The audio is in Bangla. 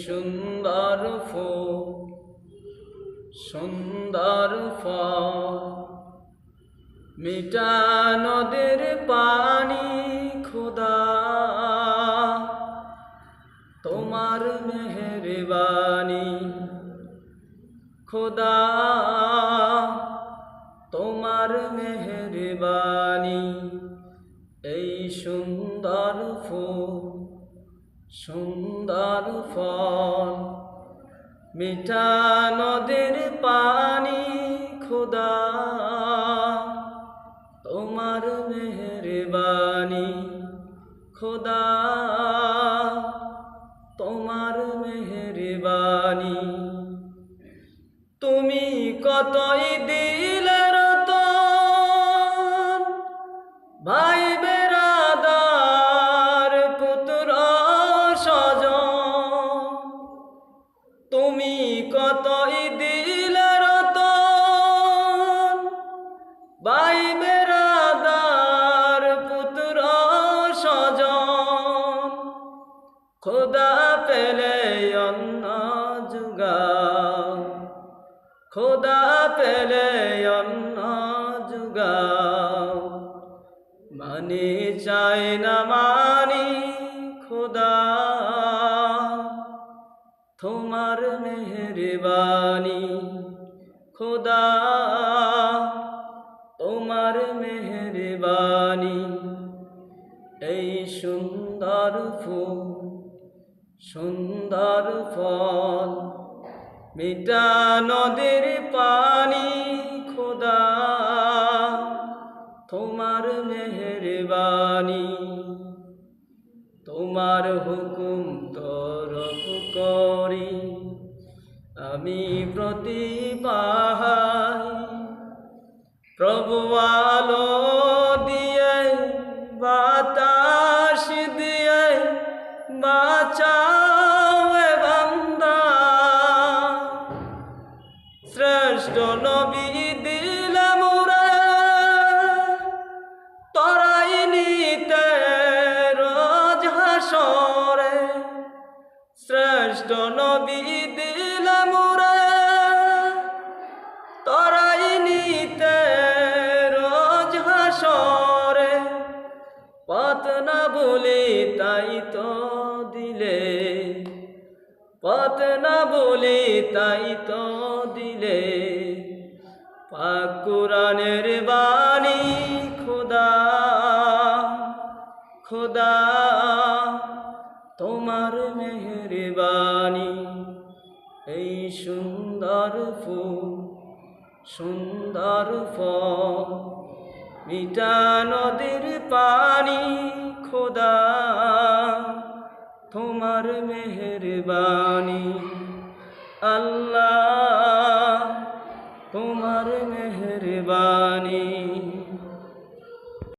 সুন্দর ফুল সুন্দর ফল, মিঠা নদীর পানি খোদা তোমার মেহেরবানি, খোদা তোমার মেহেরবানি। এই সুন্দর ফুল সুন্দর ফল, মিঠা নদীর পানি খোদা তোমার মেহেরবানি, খোদা তোমার মেহেরবানি। তুমি কতই দিলে রতন ভাই বেরাদার পুত্র স্বজন, তুমি কতই দিলে রতন ভাই বেরাদার পুত্র স্বজন। খোদা পেলে অন্ন জুগাও, খোদা পেলে অন্ন জুগাও। মানি চাই না মানি খোদা তোমার মেহেরবানি, খোদা তোমার মেহেরবানি। এই সুন্দর ফুল সুন্দর ফল, মিঠা নদীর পানি খোদা তোমার মেহেরবানি। তোমার হুকুম তরফ করি আমি প্রতি পাহাই, প্রভু আলো দিয়ে বাতাস দিয়ে বাঁচাও এ বান্দা। শ্রেষ্ঠ নবী দিলে মোরে তরাই নিতে রোজ হাসরে, শ্রেষ্ঠ নবী দিলে মোরে তরাই নিতে রোজ হাসরে। পথ না বলি তাই তো দিলে, পথ না বলি তাই তো দিলে। পাক কুরআনের বাণী খোদা, খোদা তোমার মেহেরবানি। এই সুন্দর ফুল সুন্দর ফল, মিঠা নদীর পানি খোদা তোমার মেহেরবানি। আল্লাহ তোমার মেহেরবানি।